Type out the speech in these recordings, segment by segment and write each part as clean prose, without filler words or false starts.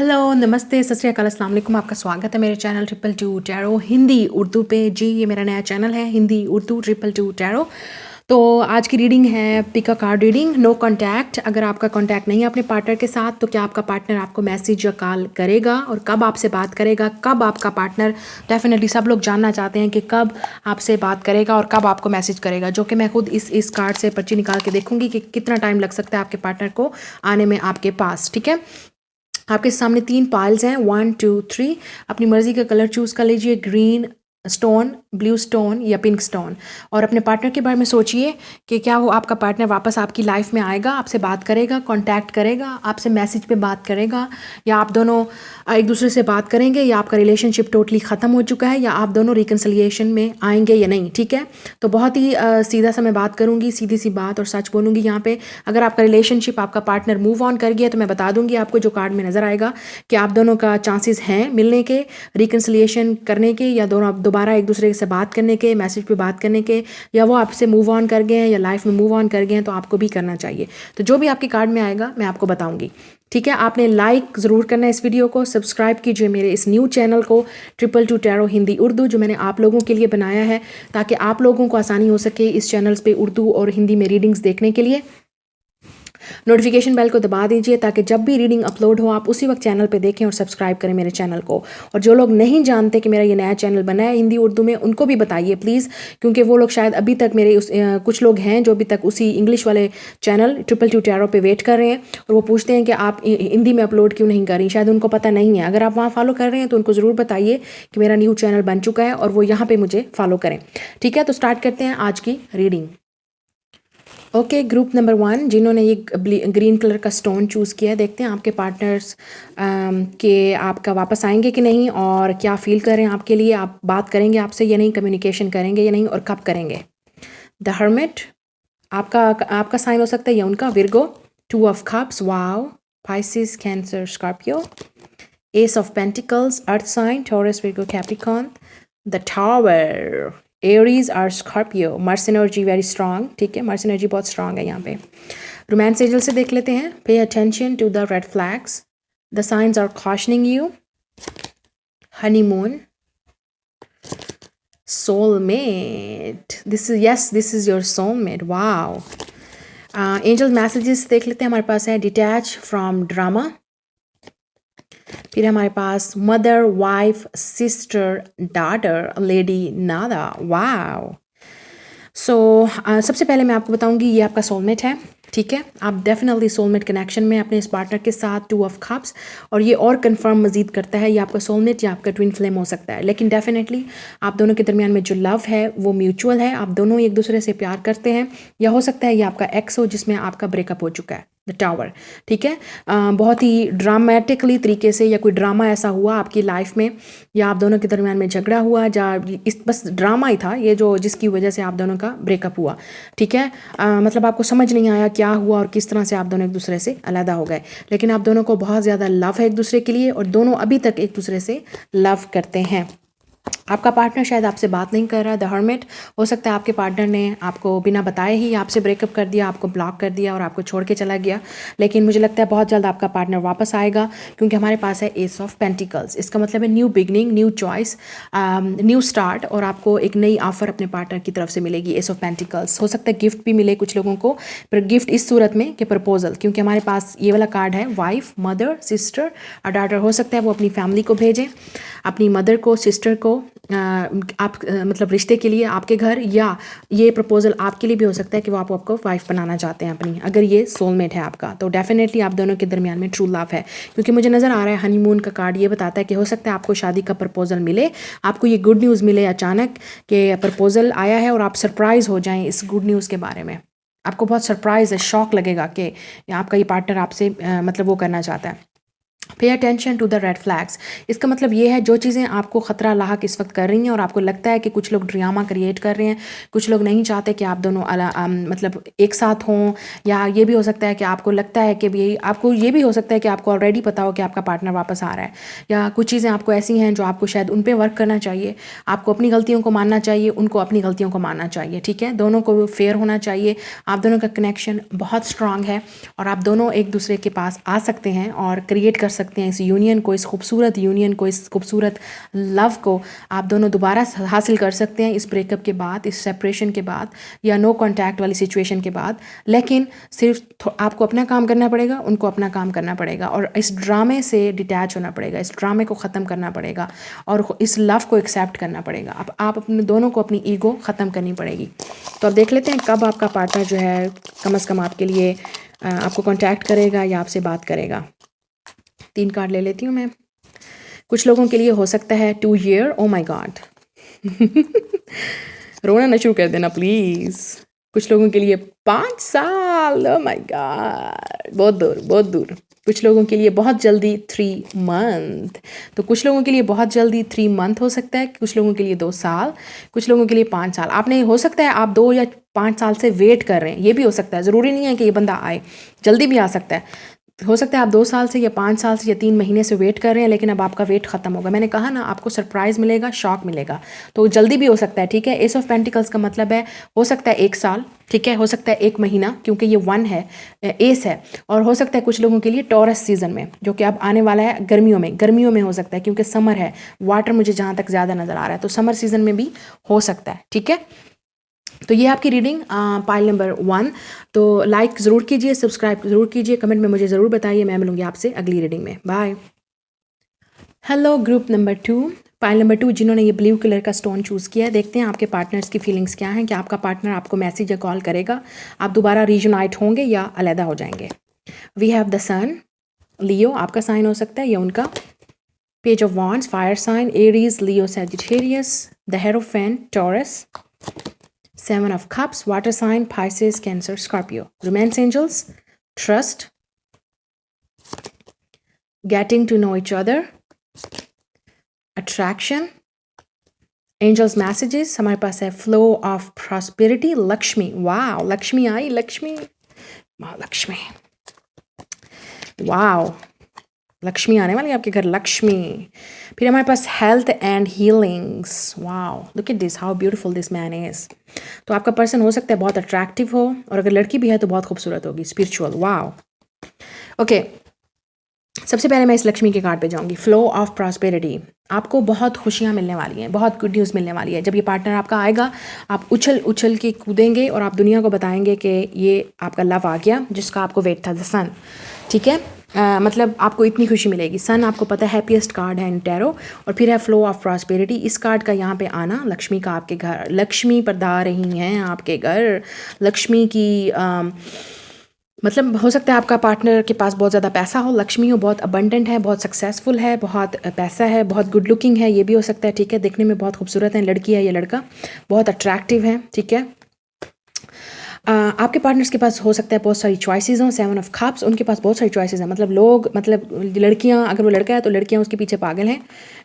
Hello, नमस्ते, सत श्री अकाल, अस्सलाम वालेकुम। आपका स्वागत है मेरे चैनल 222 टैरो हिंदी उर्दू पे। जी, ये मेरा नया चैनल है हिंदी उर्दू 222 टैरो। तो आज की रीडिंग है pick a card reading. No contact. अगर आपका कॉन्टैक्ट नहीं है अपने पार्टनर के साथ तो क्या आपका पार्टनर आपको मैसेज या कॉल करेगा और कब आपसे बात करेगा, कब आपका पार्टनर, डेफिनेटली सब लोग जानना चाहते हैं कि कब आपसे बात करेगा और कब आपको मैसेज करेगा, जो कि मैं खुद इस कार्ड से पर्ची निकाल के देखूंगी कि कितना टाइम लग सकता है आपके पार्टनर को आने में आपके पास। ठीक है, आपके सामने 3 पाइल्स हैं, 1 2 3। अपनी मर्जी का कलर चूज़ कर लीजिए, ग्रीन स्टोन, ब्लू स्टोन या पिंक स्टोन। और अपने पार्टनर के बारे में सोचिए कि क्या वो आपका पार्टनर वापस आपकी लाइफ में आएगा, आपसे बात करेगा, कांटेक्ट करेगा, आपसे मैसेज पे बात करेगा, या आप दोनों एक दूसरे से बात करेंगे, या आपका रिलेशनशिप टोटली ख़त्म हो चुका है, या आप दोनों रिकन्सिलिएशन में आएंगे या नहीं। ठीक है, तो बहुत ही सीधा सा मैं बात करूँगी, सीधी सी बात और सच बोलूँगी यहाँ पे। अगर आपका रिलेशनशिप, आपका पार्टनर मूव ऑन कर गया तो मैं बता दूँगी आपको, जो कार्ड में नज़र आएगा कि आप दोनों का चांसेस हैं मिलने के, रिकन्सिलिएशन करने के, या दोनों दोबारा एक दूसरे से बात करने के, मैसेज पे बात करने के, या वो आपसे मूव ऑन कर गए हैं या लाइफ में मूव ऑन कर गए हैं, तो आपको भी करना चाहिए। तो जो भी आपके कार्ड में आएगा मैं आपको बताऊंगी। ठीक है, आपने लाइक ज़रूर करना है इस वीडियो को, सब्सक्राइब कीजिए मेरे इस न्यू चैनल को 222 टैरो हिंदी उर्दू, जो मैंने आप लोगों के लिए बनाया है ताकि आप लोगों को आसानी हो सके इस चैनल पे उर्दू और हिंदी में रीडिंग्स देखने के लिए। नोटिफिकेशन बेल को दबा दीजिए ताकि जब भी रीडिंग अपलोड हो आप उसी वक्त चैनल पे देखें और सब्सक्राइब करें मेरे चैनल को। और जो लोग नहीं जानते कि मेरा ये नया चैनल बना है हिंदी उर्दू में, उनको भी बताइए प्लीज़, क्योंकि वो लोग शायद अभी तक मेरे कुछ लोग हैं जो अभी तक उसी इंग्लिश वाले चैनल 222 टैरो पे वेट कर रहे हैं और वो पूछते हैं कि आप हिंदी में अपलोड क्यों नहीं कर रही। शायद उनको पता नहीं है। अगर आप वहाँ फॉलो कर रहे हैं तो उनको ज़रूर बताइए कि मेरा न्यू चैनल बन चुका है और वो यहाँ पर मुझे फॉलो करें। ठीक है, तो स्टार्ट करते हैं आज की रीडिंग। ओके, ग्रुप नंबर 1 जिन्होंने ये ग्रीन कलर का स्टोन चूज़ किया है, देखते हैं आपके पार्टनर्स के आपका वापस आएंगे कि नहीं और क्या फील कर रहे हैं आपके लिए, आप बात करेंगे आपसे या नहीं, कम्युनिकेशन करेंगे या नहीं और कब करेंगे। द हर्मिट आपका साइन हो सकता है या उनका, Virgo, 2 of cups, wow, Pisces, Cancer, Scorpio, ace of pentacles, earth sign, Taurus, Virgo, Capricorn, the Tower, Aries और Scorpio. Mars energy very strong. ठीक है, मर्स एनर्जी बहुत स्ट्रांग है यहाँ पे। रोमांस एंजल से देख लेते हैं। Pay attention to the red flags, the signs are cautioning you, honeymoon, soulmate, this is your soulmate, wow. Angel messages देख लेते हैं, हमारे पास है डिटैच फ्रॉम ड्रामा, फिर हमारे पास mother, wife, sister, daughter, lady नादा, वाओ। सो सबसे पहले मैं आपको बताऊंगी ये आपका सोलमेट है। ठीक है, आप डेफिनेटली सोलमेट कनेक्शन में अपने इस पार्टनर के साथ, 2 ऑफ कप्स, और ये और कंफर्म मजीद करता है ये आपका सोलमेट या आपका ट्विन फ्लेम हो सकता है। लेकिन डेफिनेटली आप दोनों के दरमियान में जो लव है वो म्यूचुअल है, आप दोनों एक दूसरे से प्यार करते हैं, या हो सकता है ये आपका एक्स हो जिसमें आपका ब्रेकअप हो चुका है। द टावर, ठीक है, बहुत ही ड्रामेटिकली तरीके से या कोई ड्रामा ऐसा हुआ आपकी लाइफ में, या आप दोनों के दरमियान में झगड़ा हुआ, बस ड्रामा ही था ये जो जिसकी वजह से आप दोनों का ब्रेकअप हुआ। ठीक है, मतलब आपको समझ नहीं आया क्या हुआ और किस तरह से आप दोनों एक दूसरे से अलग हो गए, लेकिन आप दोनों को बहुत ज़्यादा लव है एक दूसरे के लिए और दोनों अभी तक एक दूसरे से लव करते हैं। आपका पार्टनर शायद आपसे बात नहीं कर रहा। द हर्मिट, हो सकता है आपके पार्टनर ने आपको बिना बताए ही आपसे ब्रेकअप कर दिया, आपको ब्लॉक कर दिया और आपको छोड़ के चला गया, लेकिन मुझे लगता है बहुत जल्द आपका पार्टनर वापस आएगा, क्योंकि हमारे पास है एस ऑफ पेंटिकल्स। इसका मतलब है new beginning, new choice, new start, और आपको एक नई ऑफर अपने पार्टनर की तरफ से मिलेगी। एस ऑफ पेंटिकल्स, हो सकता है गिफ्ट भी मिले कुछ लोगों को, पर गिफ्ट इस सूरत में कि प्रपोजल, क्योंकि हमारे पास ये वाला कार्ड है वाइफ, मदर, सिस्टर और डॉटर। हो सकता है वो अपनी फैमिली को भेजें, अपनी मदर को, सिस्टर को, आप मतलब रिश्ते के लिए आपके घर, या ये प्रपोजल आपके लिए भी हो सकता है कि वो आपको वाइफ बनाना चाहते हैं अपनी, अगर ये सोलमेट है आपका, तो डेफिनेटली आप दोनों के दरमियान में ट्रू लव है। क्योंकि मुझे नज़र आ रहा है हनीमून का कार्ड ये बताता है कि हो सकता है आपको शादी का प्रपोजल मिले, आपको ये गुड न्यूज़ मिले अचानक कि प्रपोजल आया है और आप सरप्राइज़ हो जाएं इस गुड न्यूज़ के बारे में। आपको बहुत सरप्राइज़ है, शॉक लगेगा कि आपका ये पार्टनर आपसे मतलब वो करना चाहता है। Pay attention to the red flags, इसका मतलब ये है जो चीज़ें आपको ख़तरा लाहक इस वक्त कर रही हैं और आपको लगता है कि कुछ लोग ड्रामा क्रिएट कर रहे हैं, कुछ लोग नहीं चाहते कि आप दोनों मतलब एक साथ हों, या ये भी हो सकता है कि आपको लगता है कि ये भी हो सकता है कि आपको ऑलरेडी पता हो कि आपका पार्टनर वापस आ रहा है, या कुछ चीज़ें आपको ऐसी हैं जो आपको शायद उन पर वर्क करना चाहिए, आपको अपनी गलतियों को मानना चाहिए, उनको अपनी गलतियों को मानना चाहिए। ठीक है, दोनों को फेयर होना चाहिए। आप दोनों का कनेक्शन बहुत स्ट्रांग है और आप दोनों एक दूसरे के पास आ सकते हैं और क्रिएट कर सकते सकते हैं इस यूनियन को, इस खूबसूरत यूनियन को, इस खूबसूरत लव को आप दोनों दोबारा हासिल कर सकते हैं इस ब्रेकअप के बाद, इस सेपरेशन के बाद या नो कॉन्टैक्ट वाली सिचुएशन के बाद। लेकिन सिर्फ आपको अपना काम करना पड़ेगा, उनको अपना काम करना पड़ेगा और इस ड्रामे से डिटैच होना पड़ेगा, इस ड्रामे को ख़त्म करना पड़ेगा और इस लव को एक्सेप्ट करना पड़ेगा। अब आप अपने दोनों को अपनी ईगो ख़त्म करनी पड़ेगी। तो अब देख लेते हैं कब आपका पार्टनर जो है कम से कम आपके लिए आपको कांटेक्ट करेगा या आपसे बात करेगा। 3 कार्ड ले लेती हूँ मैं। कुछ लोगों के लिए हो सकता है 2 ईयर, ओ माय गॉड रोना ना शुरू कर देना प्लीज़। कुछ लोगों के लिए 5 साल, ओ माय गॉड, बहुत दूर बहुत दूर। कुछ लोगों के लिए बहुत जल्दी 3 मंथ। तो कुछ लोगों के लिए बहुत जल्दी 3 मंथ हो सकता है, कुछ लोगों के लिए 2 साल, कुछ लोगों के लिए 5 साल। आपने हो सकता है आप 2 या 5 साल से वेट कर रहे हैं, ये भी हो सकता है। ज़रूरी नहीं है कि ये बंदा आए, जल्दी भी आ सकता है। हो सकता है आप 2 साल से या 5 साल से या 3 महीने से वेट कर रहे हैं, लेकिन अब आपका वेट ख़त्म होगा। मैंने कहा ना आपको सरप्राइज़ मिलेगा, शॉक मिलेगा, तो जल्दी भी हो सकता है। ठीक है, एस ऑफ पेंटिकल्स का मतलब है हो सकता है 1 साल, ठीक है, हो सकता है 1 महीना, क्योंकि ये 1 है, एस है। और हो सकता है कुछ लोगों के लिए टॉरस सीज़न में, जो कि अब आने वाला है गर्मियों में हो सकता है, क्योंकि समर है, वाटर मुझे जहाँ तक ज़्यादा नज़र आ रहा है, तो समर सीज़न में भी हो सकता है। ठीक है, तो ये आपकी रीडिंग पाइल नंबर 1। तो लाइक ज़रूर कीजिए, सब्सक्राइब ज़रूर कीजिए, कमेंट में मुझे ज़रूर बताइए। मैं मिलूँगी आपसे अगली रीडिंग में। Bye. Hello group number 2, pile number 2 जिन्होंने ये ब्लू कलर का स्टोन चूज़ किया है। देखते हैं आपके पार्टनर्स की फीलिंग्स क्या हैं, कि आपका पार्टनर आपको मैसेज या कॉल करेगा, आप दोबारा रीयूनाइट होंगे या अलहदा हो जाएंगे। We have the sun, Leo आपका साइन हो सकता है या उनका। Page of wands, fire sign, Aries, Leo, Sagittarius. The hierophant, Taurus. 7 of Cups, water sign, Pisces, Cancer, Scorpio. Romance angels, trust, getting to know each other, attraction, angels messages, हमारे पास है flow of prosperity, Lakshmi, wow, Lakshmi I, Lakshmi, Mahalakshmi, wow, Lakshmi आने वाली है आपके घर, लक्ष्मी। फिर हमारे पास health and healings, wow, look at this, how beautiful this man is. तो आपका पर्सन हो सकता है बहुत अट्रैक्टिव हो, और अगर लड़की भी है तो बहुत खूबसूरत होगी, स्पिरिचुअल, वाओ। ओके, सबसे पहले मैं इस लक्ष्मी के कार्ड पे जाऊंगी। फ्लो ऑफ प्रॉस्पेरिटी, आपको बहुत खुशियाँ मिलने वाली हैं, बहुत गुड न्यूज़ मिलने वाली है। जब ये पार्टनर आपका आएगा, आप उछल उछल के कूदेंगे और आप दुनिया को बताएंगे कि ये आपका लव आ गया, जिसका आपको वेट था, द सन। ठीक है, मतलब आपको इतनी खुशी मिलेगी। सन आपको पता है हैप्पीएस्ट कार्ड है इन टैरो। और फिर है फ्लो ऑफ प्रॉस्पेरिटी, इस कार्ड का यहाँ पे आना, लक्ष्मी का आपके घर, लक्ष्मी पधार रही हैं आपके घर। लक्ष्मी की मतलब हो सकता है आपका पार्टनर के पास बहुत ज़्यादा पैसा हो, लक्ष्मी हो, बहुत अबंडेंट है, बहुत सक्सेसफुल है, बहुत पैसा है, बहुत गुड लुकिंग है, ये भी हो सकता है। ठीक है, देखने में बहुत खूबसूरत है, लड़की है या लड़का, बहुत अट्रैक्टिव है। ठीक है, आपके पार्टनर्स के पास हो सकता है बहुत सारी चॉइसेस हों। 7 ऑफ कप्स, उनके पास बहुत सारी चॉइसेस हैं, मतलब लोग, मतलब लड़कियां, अगर वो लड़का है तो लड़कियां उसके पीछे पागल हैं।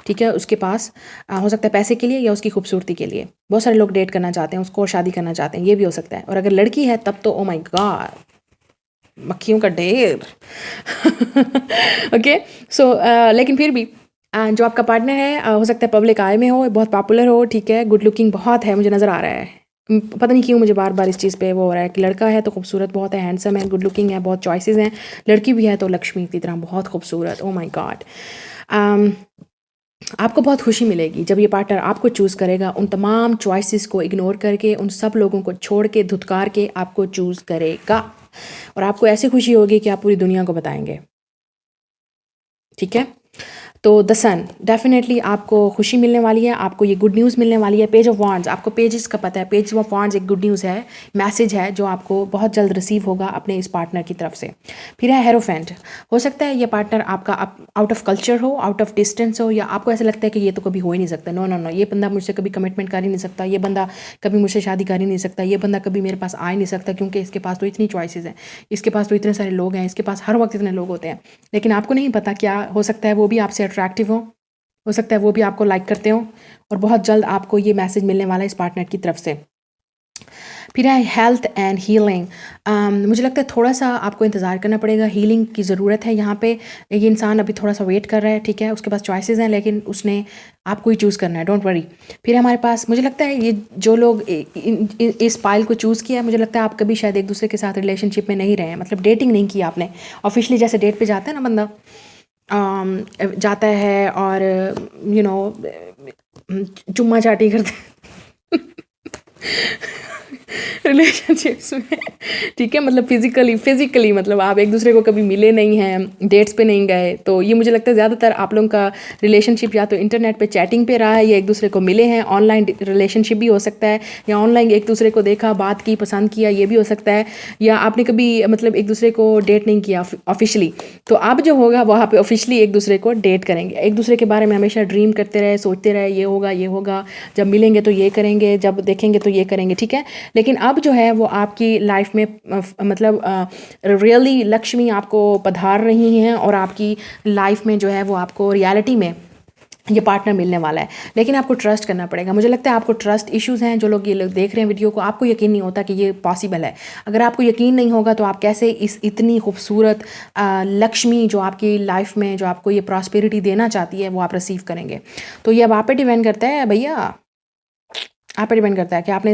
ठीक है, उसके पास हो सकता है पैसे के लिए या उसकी खूबसूरती के लिए, बहुत सारे लोग डेट करना चाहते हैं उसको, शादी करना चाहते हैं, ये भी हो सकता है। और अगर लड़की है तब तो ओ माय गॉड, मक्खियों का ढेर ओके, सो लेकिन फिर भी जो आपका पार्टनर है हो सकता है पब्लिक आई में हो, बहुत पॉपुलर हो। ठीक है, गुड लुकिंग बहुत है, मुझे नज़र आ रहा है, पता नहीं क्यों मुझे बार बार इस चीज़ पे वो हो रहा है कि लड़का है तो खूबसूरत बहुत है, हैंडसम है, गुड लुकिंग है, बहुत चॉइसेस हैं। लड़की भी है तो लक्ष्मी की तरह बहुत खूबसूरत, ओ माय गॉड। आपको बहुत खुशी मिलेगी जब ये पार्टनर आपको चूज़ करेगा, उन तमाम चॉइसेस को इग्नोर करके, उन सब लोगों को छोड़ के, धुतकार के आपको चूज़ करेगा, और आपको ऐसी खुशी होगी कि आप पूरी दुनिया को बताएंगे। ठीक है, तो द सन, डेफिनेटली आपको खुशी मिलने वाली है, आपको ये गुड न्यूज़ मिलने वाली है। पेज ऑफ वॉन्ड्स, आपको पेजेस का पता है, पेज ऑफ वॉन्ड्स एक गुड न्यूज़ है, मैसेज है जो आपको बहुत जल्द रिसीव होगा अपने इस पार्टनर की तरफ से। फिर है हेरोफेंट, हो सकता है ये पार्टनर आपका आउट ऑफ कल्चर हो, आउट ऑफ डिस्टेंस हो, या आपको ऐसा लगता है कि ये तो कभी हो ही नहीं सकता, नो नो नो, ये बंदा मुझसे कभी कमिटमेंट कर ही नहीं सकता, ये बंदा कभी मुझसे शादी कर ही नहीं सकता, ये बंदा कभी मेरे पास आ ही नहीं सकता, क्योंकि इसके पास तो इतनी चॉइसेस हैं, इसके पास तो इतने सारे लोग हैं, इसके पास हर वक्त इतने लोग होते हैं। लेकिन आपको नहीं पता, क्या हो सकता है वो भी आपसे अट्रैक्टिव हो सकता है वो भी आपको लाइक करते हो, और बहुत जल्द आपको ये मैसेज मिलने वाला है इस पार्टनर की तरफ से। फिर है हेल्थ एंड हीलिंग, मुझे लगता है थोड़ा सा आपको इंतज़ार करना पड़ेगा, हीलिंग की ज़रूरत है यहाँ पे। ये इंसान अभी थोड़ा सा वेट कर रहा है, ठीक है, उसके पास चॉइसेस हैं, लेकिन उसने आपको ही चूज़ करना है, डोंट वरी। फिर हमारे पास, मुझे लगता है ये जो लोग इस पाइल को चूज़ किया है, मुझे लगता है आप कभी शायद एक दूसरे के साथ रिलेशनशिप में नहीं रहे हैं, मतलब डेटिंग नहीं की आपने ऑफिशियली, जैसे डेट पे जाता है ना बंदा, जाता है और यू नो चुम्मा चाटी करते रिलेशनशिप्स में, ठीक है, मतलब फिजिकली मतलब आप एक दूसरे को कभी मिले नहीं हैं, डेट्स पे नहीं गए, तो ये मुझे लगता है ज़्यादातर आप लोगों का रिलेशनशिप या तो इंटरनेट पे चैटिंग पे रहा है या एक दूसरे को मिले हैं। ऑनलाइन रिलेशनशिप भी हो सकता है, या ऑनलाइन एक दूसरे को देखा, बात की, पसंद किया, ये भी हो सकता है। या आपने कभी मतलब एक दूसरे को डेट नहीं किया ऑफिशियली, तो अब जो होगा वहाँ पे ऑफिशियली एक दूसरे को डेट करेंगे। एक दूसरे के बारे में हमेशा ड्रीम करते रहे, सोचते रहे, ये होगा, जब मिलेंगे तो ये करेंगे, जब देखेंगे तो ये करेंगे, ठीक है। लेकिन अब जो है वो आपकी लाइफ में मतलब रियली लक्ष्मी आपको पधार रही हैं और आपकी लाइफ में जो है वो आपको रियलिटी में ये पार्टनर मिलने वाला है। लेकिन आपको ट्रस्ट करना पड़ेगा। मुझे लगता है आपको ट्रस्ट इश्यूज़ हैं। जो लोग ये लोग देख रहे हैं वीडियो को, आपको यकीन नहीं होता कि ये पॉसिबल है। अगर आपको यकीन नहीं होगा तो आप कैसे इस इतनी खूबसूरत लक्ष्मी जो आपकी लाइफ में जो आपको ये प्रॉस्पेरिटी देना चाहती है वो आप रिसीव करेंगे। तो ये अब आप पे डिपेंड करता है भैया, आप पे डिपेंड करता है कि आपने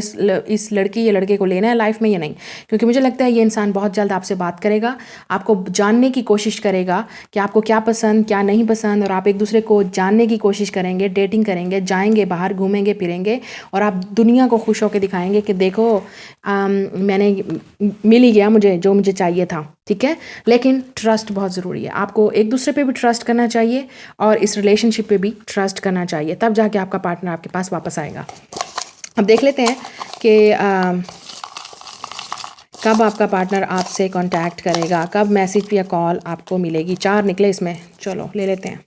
इस लड़की या लड़के को लेना है लाइफ में या नहीं। क्योंकि मुझे लगता है ये इंसान बहुत जल्द आपसे बात करेगा, आपको जानने की कोशिश करेगा कि आपको क्या पसंद क्या नहीं पसंद, और आप एक दूसरे को जानने की कोशिश करेंगे, डेटिंग करेंगे, जाएंगे बाहर, घूमेंगे फिरेंगे, और आप दुनिया को खुश होकर दिखाएंगे कि देखो मैंने मिल ही गया मुझे जो मुझे चाहिए था, ठीक है। लेकिन ट्रस्ट बहुत ज़रूरी है। आपको एक दूसरे पे भी ट्रस्ट करना चाहिए और इस रिलेशनशिप पे भी ट्रस्ट करना चाहिए, तब जाके आपका पार्टनर आपके पास वापस आएगा। अब देख लेते हैं कि कब आपका पार्टनर आपसे कांटेक्ट करेगा, कब मैसेज या कॉल आपको मिलेगी। 4 निकले इसमें, चलो ले लेते हैं।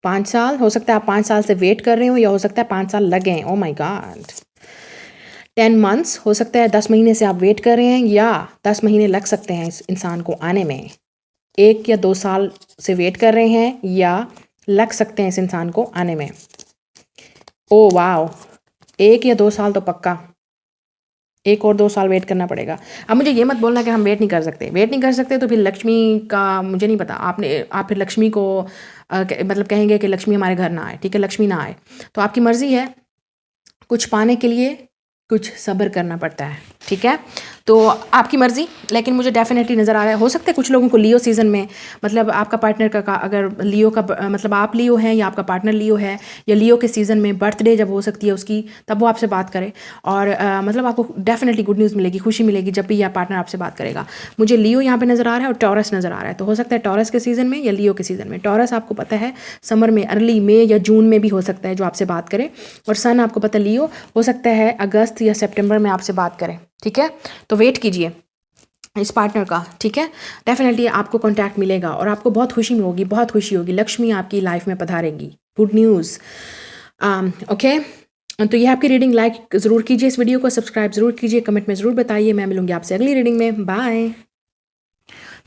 5 साल, हो सकता है आप 5 साल से वेट कर रहे हो, या हो सकता है 5 साल लगे। Oh my God. 10 मंथ्स, हो सकता है 10 महीने से आप वेट कर रहे हैं, या 10 महीने लग सकते हैं इस इंसान को आने में। 1 या 2 साल से वेट कर रहे हैं, या लग सकते हैं इस इंसान को आने में। ओ वाओ, 1 या 2 साल तो पक्का, 1 और 2 साल वेट करना पड़ेगा। अब मुझे ये मत बोलना कि हम वेट नहीं कर सकते तो फिर लक्ष्मी का मुझे नहीं पता। आप फिर लक्ष्मी को मतलब कहेंगे कि लक्ष्मी हमारे घर ना आए, ठीक है, लक्ष्मी ना आए, तो आपकी मर्ज़ी है। कुछ पाने के लिए कुछ सब्र करना पड़ता है, ठीक है, तो आपकी मर्ज़ी। लेकिन मुझे डेफिनेटली नज़र आ रहा है, हो सकता है कुछ लोगों को लियो सीज़न में, मतलब आपका पार्टनर का अगर लियो का मतलब आप लियो हैं या आपका पार्टनर लियो है, या लियो के सीज़न में बर्थडे जब हो सकती है उसकी, तब वो आपसे बात करे, और मतलब आपको डेफिनेटली गुड न्यूज़ मिलेगी, खुशी मिलेगी जब भी यह पार्टनर आपसे बात करेगा। मुझे लियो यहाँ पर नज़र आ रहा है और टॉरस नज़र आ रहा है, तो हो सकता है टॉरस के सीज़न में या लियो के सीज़न में। टॉरस आपको पता है समर में, अर्ली मई या जून में भी हो सकता है जो आपसे बात करे, और सन आपको पता लियो हो सकता है अगस्त या सितंबर में आपसे बात करें, ठीक है। तो वेट कीजिए इस पार्टनर का, ठीक है। डेफिनेटली आपको कांटेक्ट मिलेगा और आपको बहुत खुशी होगी, बहुत खुशी होगी, लक्ष्मी आपकी लाइफ में पधारेगी। Good news. ओके, तो ये आपकी रीडिंग। लाइक ज़रूर कीजिए इस वीडियो को, सब्सक्राइब ज़रूर कीजिए, कमेंट में ज़रूर बताइए। मैं मिलूंगी आपसे अगली रीडिंग में। Bye.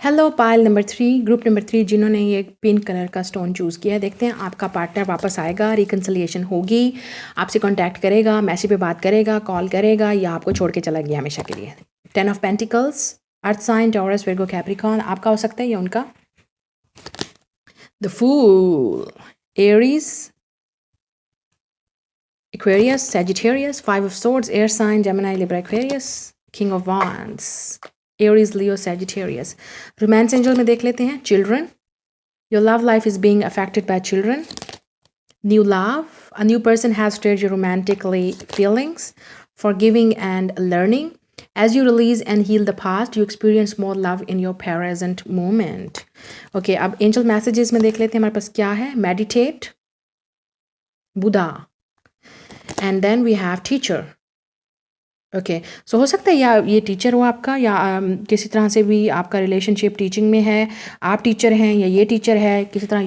Hello pile number 3, group number 3 जिन्होंने ये पिंक कलर का स्टोन चूज़ किया है, देखते हैं आपका पार्टनर वापस आएगा, रिकन्सिलिएशन होगी, आपसे कांटेक्ट करेगा, मैसेज पे बात करेगा, कॉल करेगा, या आपको छोड़ के चला गया हमेशा के लिए। 10 of pentacles, earth sign, Taurus, Virgo, Capricorn, आपका हो सकता है या उनका। The fool, Aries, Aquarius, Sagittarius, 5 of swords, air sign, Gemini, Libra, Aquarius, king of wands, Aries, Leo, Sagittarius. Romance angel में देख लेते हैं। Children, your love life is being affected by children. New love, a new person has stirred your romantically feelings, forgiving and learning. As you release and heal the past, you experience more love in your present moment. Okay, अब angel messages में देख लेते हैं हमारे पास क्या है। Meditate, Buddha, and then we have teacher. Okay, so हो सकता है या ये टीचर हो आपका, या किसी तरह से भी आपका रिलेशनशिप टीचिंग में है, आप टीचर हैं या ये टीचर है, किसी तरह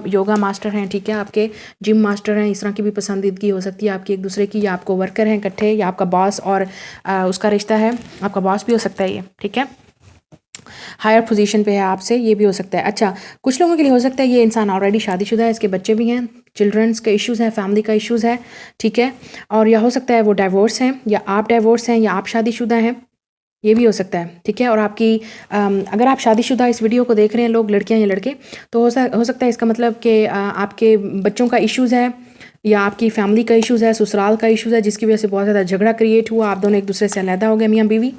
योगा मास्टर हैं, ठीक है, आपके जिम मास्टर हैं, इस तरह की भी पसंदीदगी हो सकती है आपकी एक दूसरे की, या आपको वर्कर हैं इकट्ठे, या आपका बॉस और उसका रिश्ता है, आपका बॉस भी हो सकता है ये, ठीक है, हायर पोजीशन पे है आपसे, ये भी हो सकता है। अच्छा, कुछ लोगों के लिए हो सकता है ये इंसान ऑलरेडी शादीशुदा है, इसके बच्चे भी हैं, चिल्ड्रंस का इश्यूज़ हैं, फैमिली का इश्यूज़ है, ठीक है, और या हो सकता है वो डाइवोर्स हैं, या आप डाइवोर्स हैं, या आप शादीशुदा हैं, ये भी हो सकता है, ठीक है। और आपकी अगर आप शादीशुदा इस वीडियो को देख रहे हैं लोग, लड़कियां या लड़के, तो हो सकता है इसका मतलब कि आपके बच्चों का इश्यूज़ है, या आपकी फैमिली का इश्यूज़ है, ससुराल का इश्यूज़ है, जिसकी वजह से बहुत ज़्यादा झगड़ा क्रिएट हुआ, आप दोनों एक दूसरे से अलहदा हो गए, मियाँ बीवी,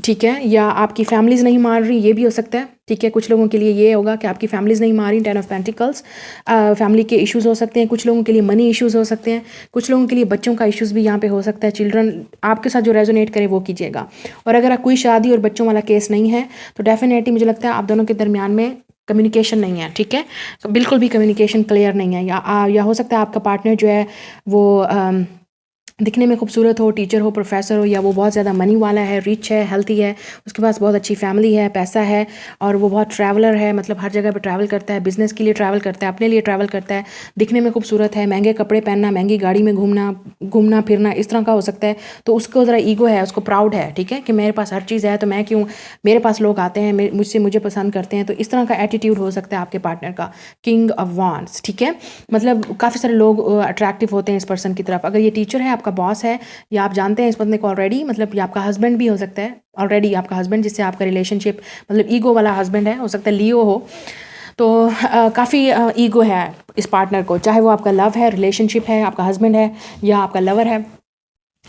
ठीक है, या आपकी फैमिलीज़ नहीं मान रही, ये भी हो सकता है, ठीक है, कुछ लोगों के लिए ये होगा कि आपकी फैमिलीज़ नहीं मारी, 10 ऑफ पेंटिकल्स, फैमिली के इश्यूज़ हो सकते हैं, कुछ लोगों के लिए मनी इश्यूज़ हो सकते हैं, कुछ लोगों के लिए बच्चों का इश्यूज़ भी यहाँ पे हो सकता है। चिल्ड्रन आपके साथ जो रेजोनेट करे वो कीजिएगा। और अगर कोई शादी और बच्चों वाला केस नहीं है तो डेफिनेटली मुझे लगता है आप दोनों के दरमियान में कम्युनिकेशन नहीं है, ठीक है, तो बिल्कुल भी कम्युनिकेशन क्लियर नहीं है। या हो सकता है आपका पार्टनर जो है वो दिखने में खूबसूरत हो, टीचर हो, प्रोफेसर हो, या वो बहुत ज़्यादा मनी वाला है, रिच है, हेल्थी है, उसके पास बहुत अच्छी फैमिली है, पैसा है, और वो बहुत ट्रैवलर है, मतलब हर जगह पे ट्रैवल करता है, बिज़नेस के लिए ट्रैवल करता है, अपने लिए ट्रैवल करता है, दिखने में खूबसूरत है, महंगे कपड़े पहनना, महंगी गाड़ी में घूमना फिरना इस तरह का हो सकता है। तो उसको ज़रा ईगो है, उसको प्राउड है, ठीक है, कि मेरे पास हर चीज़ है तो मैं क्यों, मेरे पास लोग आते हैं, मुझे पसंद करते हैं। तो इस तरह का एटीट्यूड हो सकता है आपके पार्टनर का, किंग ऑफ वांड्स, ठीक है, मतलब काफ़ी सारे लोग अट्रैक्टिव होते हैं इस पर्सन की तरफ। अगर ये टीचर है, आपका बॉस है, या आप जानते हैं इस बंदे को ऑलरेडी, मतलब ये आपका हस्बैंड भी हो सकता है, ऑलरेडी आपका हस्बैंड जिससे आपका रिलेशनशिप मतलब ईगो वाला हस्बैंड है, हो सकता है लियो हो, तो काफ़ी ईगो है इस पार्टनर को, चाहे वो आपका लव है, रिलेशनशिप है, आपका हस्बैंड है या आपका लवर है,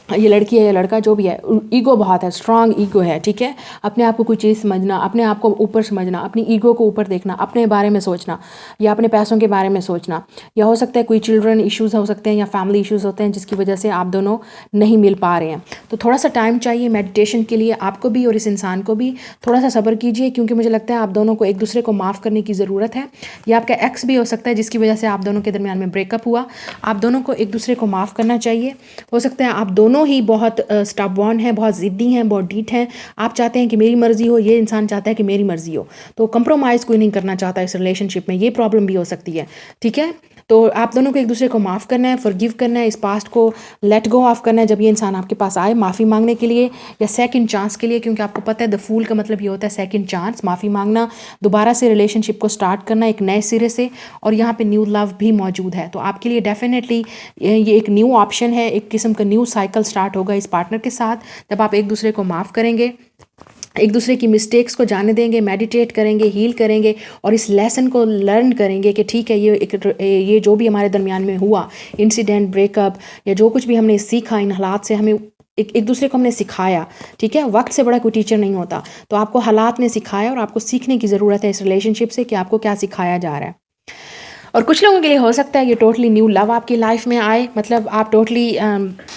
ये लड़की है या लड़का जो भी है, ईगो बहुत है, स्ट्रांग ईगो है, ठीक है। अपने आप को कोई चीज़ समझना, अपने आप को ऊपर समझना, अपनी ईगो को ऊपर देखना, अपने बारे में सोचना या अपने पैसों के बारे में सोचना, या हो सकता है कोई चिल्ड्रन इश्यूज़ हो सकते हैं या फैमिली इश्यूज़ होते हैं जिसकी वजह से आप दोनों नहीं मिल पा रहे हैं। तो थोड़ा सा टाइम चाहिए मेडिटेशन के लिए आपको भी और इस इंसान को भी। थोड़ा सा सब्र कीजिए, क्योंकि मुझे लगता है आप दोनों को एक दूसरे को माफ़ करने की ज़रूरत है। या आपका एक्स भी हो सकता है जिसकी वजह से आप दोनों के दरमियान में ब्रेकअप हुआ। आप दोनों को एक दूसरे को माफ़ करना चाहिए। हो सकता है आप दोनों ही बहुत स्टबॉर्न हैं, बहुत ज़िद्दी हैं, बहुत ढीठ हैं। आप चाहते हैं कि मेरी मर्ज़ी हो, ये इंसान चाहता है कि मेरी मर्ज़ी हो, तो कंप्रोमाइज़ कोई नहीं करना चाहता इस रिलेशनशिप में। ये प्रॉब्लम भी हो सकती है, ठीक है। तो आप दोनों को एक दूसरे को माफ़ करना है, फॉरगिव करना है, इस पास्ट को लेट गो ऑफ करना है जब ये इंसान आपके पास आए माफ़ी मांगने के लिए या सेकंड चांस के लिए, क्योंकि आपको पता है द फूल का मतलब ये होता है सेकंड चांस, माफ़ी मांगना, दोबारा से रिलेशनशिप को स्टार्ट करना एक नए सिरे से, और यहाँ पे न्यू लव भी मौजूद है। तो आपके लिए डेफिनेटली ये एक न्यू ऑप्शन है, एक किस्म का न्यू साइकिल स्टार्ट होगा इस पार्टनर के साथ, जब आप एक दूसरे को माफ़ करेंगे, एक दूसरे की मिस्टेक्स को जाने देंगे, मेडिटेट करेंगे, हील करेंगे, और इस लेसन को लर्न करेंगे कि ठीक है, ये जो भी हमारे दरमियान में हुआ इंसिडेंट, ब्रेकअप, या जो कुछ भी हमने सीखा इन हालात से, हमें एक दूसरे को हमने सिखाया, ठीक है। वक्त से बड़ा कोई टीचर नहीं होता, तो आपको हालात ने सिखाया और आपको सीखने की ज़रूरत है इस रिलेशनशिप से कि आपको क्या सिखाया जा रहा है। और कुछ लोगों के लिए हो सकता है ये टोटली न्यू लव आपकी लाइफ में आए, मतलब आप टोटली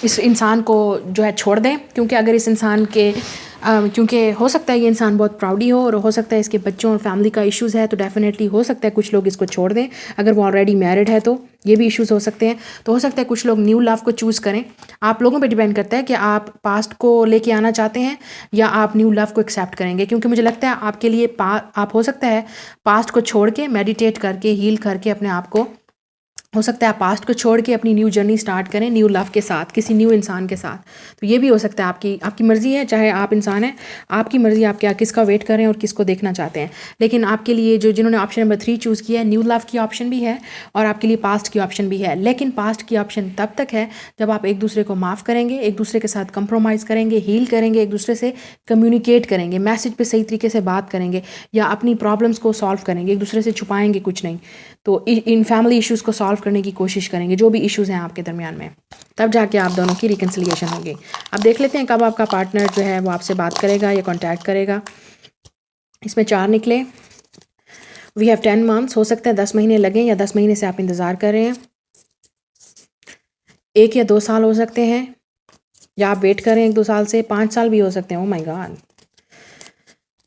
इस इंसान को जो है छोड़ दें, क्योंकि अगर इस इंसान के क्योंकि हो सकता है ये इंसान बहुत प्राउडी हो, और हो सकता है इसके बच्चों और फैमिली का इश्यूज़ है, तो डेफिनेटली हो सकता है कुछ लोग इसको छोड़ दें। अगर वो ऑलरेडी मैरिड है तो ये भी इश्यूज़ हो सकते हैं। तो हो सकता है कुछ लोग न्यू लव को चूज़ करें। आप लोगों पे डिपेंड करता है कि आप पास्ट को लेके आना चाहते हैं या आप न्यू लव को एक्सेप्ट करेंगे, क्योंकि मुझे लगता है आपके लिए आप हो सकता है पास्ट को छोड़ के मेडिटेट करके हील करके अपने आप को, हो सकता है आप पास्ट को छोड़ के अपनी न्यू जर्नी स्टार्ट करें न्यू लव के साथ, किसी न्यू इंसान के साथ। तो ये भी हो सकता है, आपकी मर्ज़ी है, चाहे आप इंसान हैं, आपकी मर्ज़ी, आप क्या किसका वेट कर रहे हैं और किसको देखना चाहते हैं। लेकिन आपके लिए जिन्होंने ऑप्शन नंबर 3 चूज़ किया है, न्यू लव की ऑप्शन भी है और आपके लिए पास्ट की ऑप्शन भी है। लेकिन पास्ट की ऑप्शन तब तक है जब आप एक दूसरे को माफ़ करेंगे, एक दूसरे के साथ कंप्रोमाइज़ करेंगे, हील करेंगे, एक दूसरे से कम्युनिकेट करेंगे, मैसेज पे सही तरीके से बात करेंगे, या अपनी प्रॉब्लम्स को सॉल्व करेंगे, एक दूसरे से छुपाएंगे कुछ नहीं। तो इन फैमिली इश्यूज़ को सॉल्व करने की कोशिश करेंगे, जो भी इश्यूज़ हैं आपके दरमियान में, तब जाके आप दोनों की रिकन्सिलिएशन होगी। अब देख लेते हैं कब आपका पार्टनर जो है वो आपसे बात करेगा या कॉन्टैक्ट करेगा। इसमें 4 निकले। वी हैव 10 मंथ्स, हो सकता है 10 महीने लगें या 10 महीने से आप इंतज़ार कर रहे हैं। 1 या 2 साल हो सकते हैं, या आप वेट कर रहे हैं 1-2 साल से, 5 साल भी हो सकते हैं, ओह माय गॉड,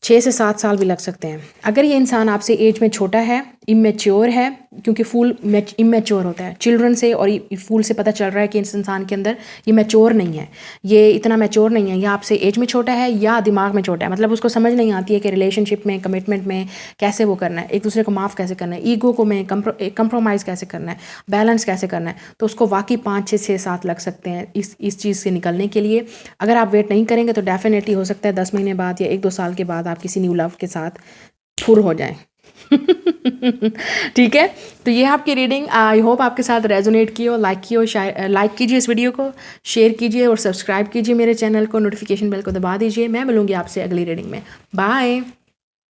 6 से 7 साल भी लग सकते हैं। अगर ये इंसान आपसे एज में छोटा है, इमेच्योर है, क्योंकि फूल इमेच्योर होता है चिल्ड्रन से, और फूल से पता चल रहा है कि इस इंसान के अंदर ये मैच्योर नहीं है, ये इतना मैच्योर नहीं है, या आपसे एज में छोटा है या दिमाग में छोटा है, मतलब उसको समझ नहीं आती है कि रिलेशनशिप में, कमिटमेंट में कैसे वो करना है, एक दूसरे को माफ़ कैसे करना है, ईगो को में कंप्रोमाइज़ कैसे करना है, बैलेंस कैसे करना है। तो उसको वाकई 5, 6, 7 लग सकते हैं इस चीज़ से निकलने के लिए। अगर आप वेट नहीं करेंगे तो डेफिनेटली हो सकता है 10 महीने बाद या 1-2 साल के बाद आप किसी न्यू लव के साथ फुर हो जाएं। ठीक है, तो ये आपकी रीडिंग, आई होप आपके साथ रेजोनेट की हो, लाइक कीजिए इस वीडियो को, शेयर कीजिए और सब्सक्राइब कीजिए मेरे चैनल को, नोटिफिकेशन बेल को दबा दीजिए। मैं मिलूंगी आपसे अगली रीडिंग में। बाय।